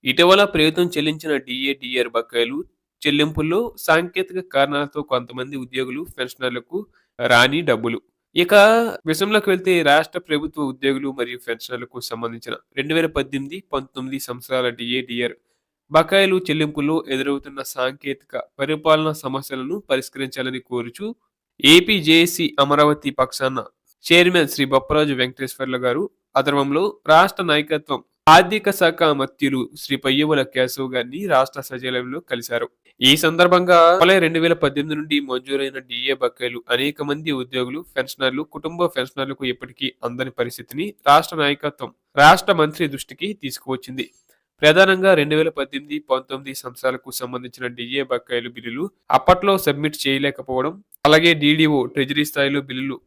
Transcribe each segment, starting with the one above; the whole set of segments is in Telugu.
ఇటీవల ప్రభుత్వం చెల్లించిన డీఏ, డీఆర్ బకాయిలు చెల్లింపుల్లో సాంకేతిక కారణాలతో కొంతమంది ఉద్యోగులు, పెన్షనర్లకు రాని డబ్బులు. ఇక విషయంలోకి వెళ్తే రాష్ట్ర ప్రభుత్వ ఉద్యోగులు మరియు పెన్షనర్లకు సంబంధించిన 2018, 19 సంవత్సరాల డీఏ, డీఆర్ బకాయిలు చెల్లింపుల్లో ఎదురవుతున్న సాంకేతిక పరిపాలనా సమస్యలను పరిష్కరించాలని కోరుచూ ఏపీ జేఏసీ అమరావతి పక్షాన చైర్మన్ శ్రీ బొప్పరాజు వెంకటేశ్వర్లు గారు ఆధ్వర్యంలో రాష్ట్ర నాయకత్వం ఆర్థిక శాఖ మంత్రులు శ్రీ పయ్యవుల కేశవ్ గారిని రాష్ట్ర సచివాలయంలో కలిశారు. ఈ సందర్భంగా జూలై 2018 నుండి మంజూరైన డీఏ బకాయిలు అనేక మంది ఉద్యోగులు, పెన్షనర్లు, కుటుంబ పెన్షనర్లకు ఇప్పటికీ అందని పరిస్థితిని రాష్ట్ర నాయకత్వం రాష్ట్ర మంత్రి దృష్టికి తీసుకువచ్చింది. ప్రధానంగా 2018, 19 సంవత్సరాలకు సంబంధించిన డీఏ బకాయిలు బిల్లులు అప్పట్లో సబ్మిట్ చేయలేకపోవడం, అలాగే డీడీఓ ట్రెజరీ స్థాయిలో బిల్లులు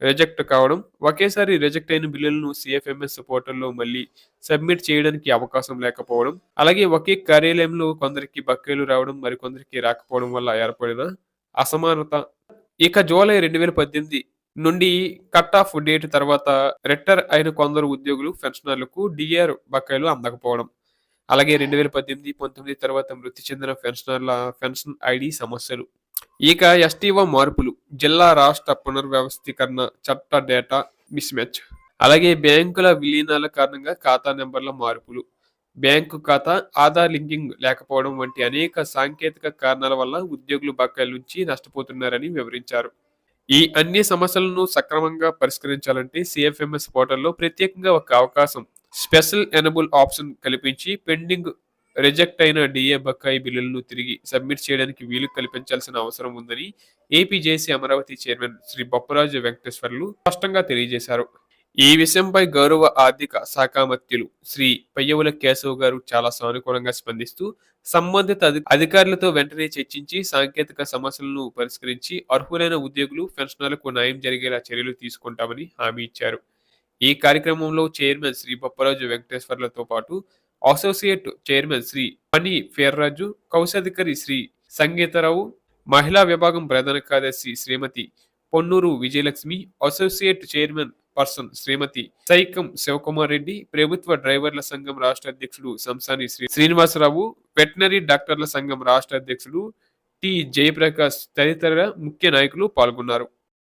రిజెక్ట్ కావడం, ఒకేసారి రిజెక్ట్ అయిన బిల్లులను సిఎఫ్ఎంఎస్ పోర్టల్లో మళ్ళీ సబ్మిట్ చేయడానికి అవకాశం లేకపోవడం, అలాగే ఒకే కార్యాలయంలో కొందరికి బకాయిలు రావడం, మరికొందరికి రాకపోవడం వల్ల ఏర్పడిన అసమానత. ఇక జూలై 2018 నుండి కట్ ఆఫ్ డేట్ తర్వాత రిటైర్ అయిన కొందరు ఉద్యోగులు, పెన్షనర్లకు డీఆర్ బకాయిలు అందకపోవడం, అలాగే 2018, 19 తర్వాత మృతి చెందిన పెన్షనర్ల పెన్షన్ ఐడి సమస్యలు. ఇక ఎస్టీఓ మార్పులు, జిల్లా రాష్ట్ర పునర్వ్యవస్థీకరణ చట్ట డేటా మిస్ మ్యాచ్, అలాగే బ్యాంకుల విలీనాల కారణంగా ఖాతా నెంబర్ల మార్పులు, బ్యాంకు ఖాతా ఆధార్ లింకింగ్ లేకపోవడం వంటి అనేక సాంకేతిక కారణాల వల్ల ఉద్యోగులు బకాయిల నుంచి నష్టపోతున్నారని వివరించారు. ఈ అన్ని సమస్యలను సక్రమంగా పరిష్కరించాలంటే సిఎఫ్ఎంఎస్ పోర్టల్లో ప్రత్యేకంగా ఒక అవకాశం, స్పెషల్ ఎనబుల్ ఆప్షన్ కల్పించి పెండింగ్ రిజెక్ట్ అయిన డీఏ బకాయి బిల్లులను తిరిగి సబ్మిట్ చేయడానికి వీలు కల్పించాల్సిన అవసరం ఉందని AP JAC Amaravati chairman Shri Bopparaju Venkateswarlu స్పష్టంగా తెలియజేశారు. ఈ విషయంపై గౌరవ ఆర్థిక శాఖ మంత్రులు శ్రీ పయ్యవుల కేశవ్ గారు చాలా సానుకూలంగా స్పందిస్తూ సంబంధిత అధికారులతో వెంటనే చర్చించి సాంకేతిక సమస్యలను పరిష్కరించి అర్హులైన ఉద్యోగులు, పెన్షనర్లకు న్యాయం జరిగేలా చర్యలు తీసుకుంటామని హామీ ఇచ్చారు. ఈ కార్యక్రమంలో చైర్మన్ శ్రీ బొప్పరాజు వెంకటేశ్వర్లతో పాటు అసోసియేట్ చైర్మన్ శ్రీ పని ఫేర్రాజు, కౌశాధికారి శ్రీ సంగీతరావు, మహిళా విభాగం ప్రధాన కార్యదర్శి Shrimati Ponnuru Vijayalakshmi, associate chairman person Shrimati Saikam Shivakumar Reddy, ప్రభుత్వ డ్రైవర్ల సంఘం రాష్ట్ర అధ్యక్షుడు సంసాని శ్రీనివాసరావు, వెటనరీ డాక్టర్ల సంఘం రాష్ట్ర అధ్యక్షుడు టి జయప్రకాష్ తదితర ముఖ్య నాయకులు పాల్గొన్నారు.